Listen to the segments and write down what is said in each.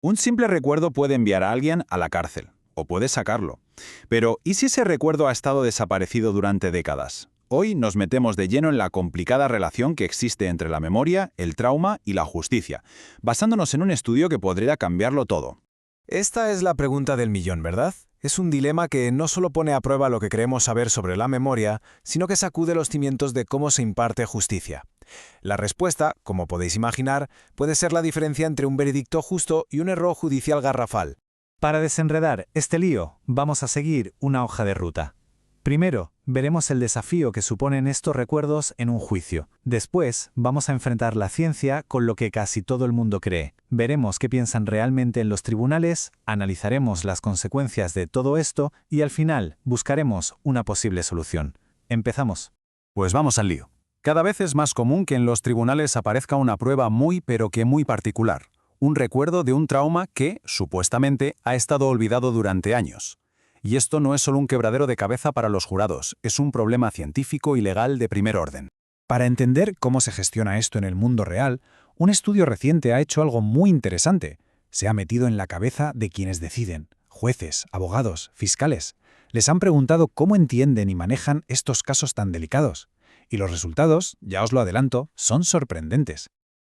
Un simple recuerdo puede enviar a alguien a la cárcel, o puede sacarlo. Pero, ¿y si ese recuerdo ha estado desaparecido durante décadas? Hoy nos metemos de lleno en la complicada relación que existe entre la memoria, el trauma y la justicia, basándonos en un estudio que podría cambiarlo todo. Esta es la pregunta del millón, ¿verdad? Es un dilema que no solo pone a prueba lo que creemos saber sobre la memoria, sino que sacude los cimientos de cómo se imparte justicia. La respuesta, como podéis imaginar, puede ser la diferencia entre un veredicto justo y un error judicial garrafal. Para desenredar este lío, vamos a seguir una hoja de ruta. Primero, veremos el desafío que suponen estos recuerdos en un juicio. Después, vamos a enfrentar la ciencia con lo que casi todo el mundo cree. Veremos qué piensan realmente en los tribunales, analizaremos las consecuencias de todo esto y al final buscaremos una posible solución. Empezamos. Pues vamos al lío. Cada vez es más común que en los tribunales aparezca una prueba muy particular. Un recuerdo de un trauma que, supuestamente, ha estado olvidado durante años. Y esto no es solo un quebradero de cabeza para los jurados, es un problema científico y legal de primer orden. Para entender cómo se gestiona esto en el mundo real, un estudio reciente ha hecho algo muy interesante. Se ha metido en la cabeza de quienes deciden, jueces, abogados, fiscales. Les han preguntado cómo entienden y manejan estos casos tan delicados. Y los resultados, ya os lo adelanto, son sorprendentes.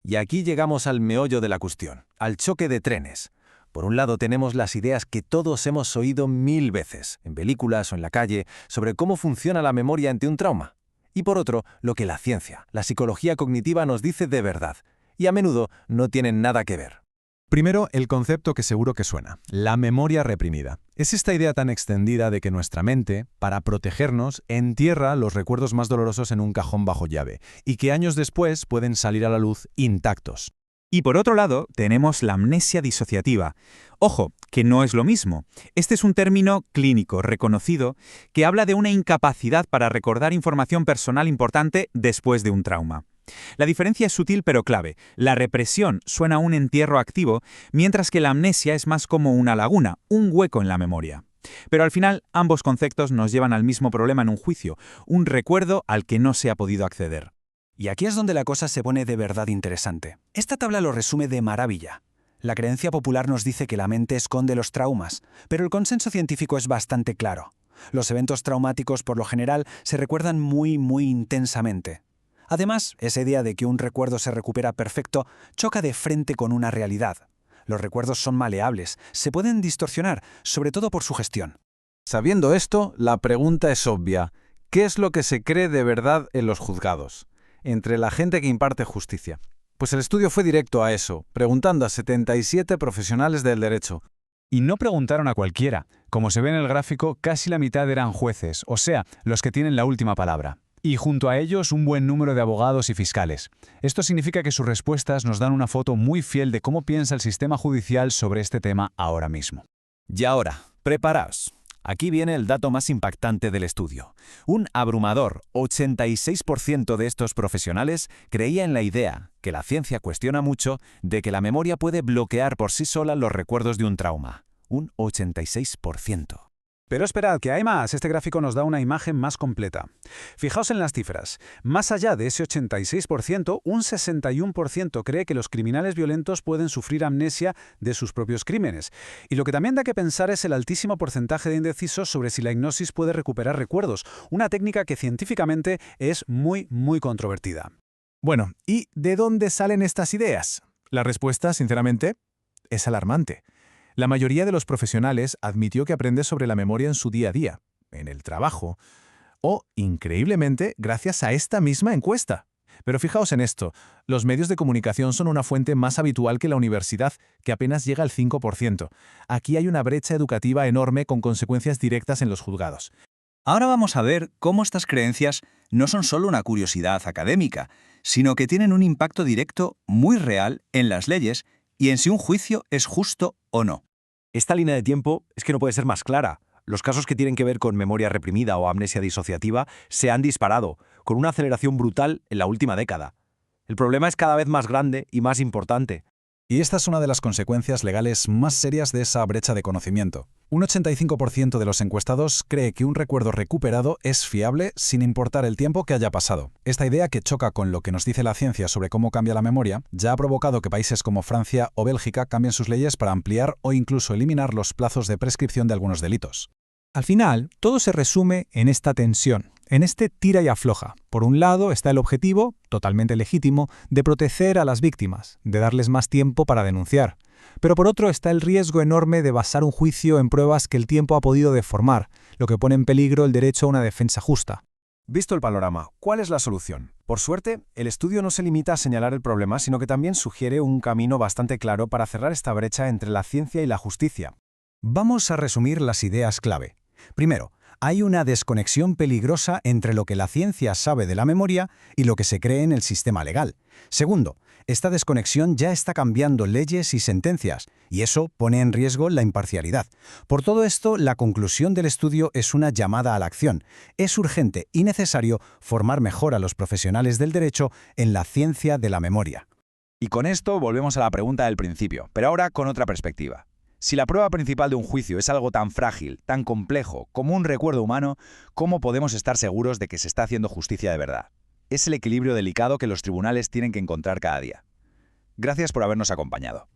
Y aquí llegamos al meollo de la cuestión, al choque de trenes. Por un lado tenemos las ideas que todos hemos oído 1000 veces, en películas o en la calle, sobre cómo funciona la memoria ante un trauma. Y por otro, lo que la ciencia, la psicología cognitiva nos dice de verdad, y a menudo no tienen nada que ver. Primero, el concepto que seguro que suena, la memoria reprimida. Es esta idea tan extendida de que nuestra mente, para protegernos, entierra los recuerdos más dolorosos en un cajón bajo llave, y que años después pueden salir a la luz intactos. Y por otro lado, tenemos la amnesia disociativa. Ojo, que no es lo mismo. Este es un término clínico reconocido que habla de una incapacidad para recordar información personal importante después de un trauma. La diferencia es sutil pero clave. La represión suena a un entierro activo, mientras que la amnesia es más como una laguna, un hueco en la memoria. Pero al final, ambos conceptos nos llevan al mismo problema en un juicio, un recuerdo al que no se ha podido acceder. Y aquí es donde la cosa se pone de verdad interesante. Esta tabla lo resume de maravilla. La creencia popular nos dice que la mente esconde los traumas, pero el consenso científico es bastante claro. Los eventos traumáticos, por lo general, se recuerdan muy intensamente. Además, esa idea de que un recuerdo se recupera perfecto choca de frente con una realidad. Los recuerdos son maleables, se pueden distorsionar, sobre todo por su gestión. Sabiendo esto, la pregunta es obvia. ¿Qué es lo que se cree de verdad en los juzgados? Entre la gente que imparte justicia. Pues el estudio fue directo a eso, preguntando a 77 profesionales del derecho. Y no preguntaron a cualquiera. Como se ve en el gráfico, casi la mitad eran jueces, o sea, los que tienen la última palabra. Y junto a ellos un buen número de abogados y fiscales. Esto significa que sus respuestas nos dan una foto muy fiel de cómo piensa el sistema judicial sobre este tema ahora mismo. Y ahora, preparaos. Aquí viene el dato más impactante del estudio. Un abrumador 86% de estos profesionales creía en la idea, que la ciencia cuestiona mucho, de que la memoria puede bloquear por sí sola los recuerdos de un trauma. Un 86%. Pero esperad, que hay más. Este gráfico nos da una imagen más completa. Fijaos en las cifras. Más allá de ese 86%, un 61% cree que los criminales violentos pueden sufrir amnesia de sus propios crímenes. Y lo que también da que pensar es el altísimo porcentaje de indecisos sobre si la hipnosis puede recuperar recuerdos, una técnica que científicamente es muy controvertida. Bueno, ¿y de dónde salen estas ideas? La respuesta, sinceramente, es alarmante. La mayoría de los profesionales admitió que aprende sobre la memoria en su día a día, en el trabajo, o, increíblemente, gracias a esta misma encuesta. Pero fijaos en esto, los medios de comunicación son una fuente más habitual que la universidad, que apenas llega al 5%. Aquí hay una brecha educativa enorme con consecuencias directas en los juzgados. Ahora vamos a ver cómo estas creencias no son solo una curiosidad académica, sino que tienen un impacto directo muy real en las leyes y en si un juicio es justo o no. Esta línea de tiempo es que no puede ser más clara. Los casos que tienen que ver con memoria reprimida o amnesia disociativa se han disparado, con una aceleración brutal en la última década. El problema es cada vez más grande y más importante. Y esta es una de las consecuencias legales más serias de esa brecha de conocimiento. Un 85% de los encuestados cree que un recuerdo recuperado es fiable sin importar el tiempo que haya pasado. Esta idea, que choca con lo que nos dice la ciencia sobre cómo cambia la memoria, ya ha provocado que países como Francia o Bélgica cambien sus leyes para ampliar o incluso eliminar los plazos de prescripción de algunos delitos. Al final, todo se resume en esta tensión, en este tira y afloja. Por un lado está el objetivo, totalmente legítimo, de proteger a las víctimas, de darles más tiempo para denunciar. Pero por otro está el riesgo enorme de basar un juicio en pruebas que el tiempo ha podido deformar, lo que pone en peligro el derecho a una defensa justa. Visto el panorama, ¿cuál es la solución? Por suerte, el estudio no se limita a señalar el problema, sino que también sugiere un camino bastante claro para cerrar esta brecha entre la ciencia y la justicia. Vamos a resumir las ideas clave. Primero, hay una desconexión peligrosa entre lo que la ciencia sabe de la memoria y lo que se cree en el sistema legal. Segundo, esta desconexión ya está cambiando leyes y sentencias, y eso pone en riesgo la imparcialidad. Por todo esto, la conclusión del estudio es una llamada a la acción. Es urgente y necesario formar mejor a los profesionales del derecho en la ciencia de la memoria. Y con esto volvemos a la pregunta del principio, pero ahora con otra perspectiva. Si la prueba principal de un juicio es algo tan frágil, tan complejo como un recuerdo humano, ¿cómo podemos estar seguros de que se está haciendo justicia de verdad? Es el equilibrio delicado que los tribunales tienen que encontrar cada día. Gracias por habernos acompañado.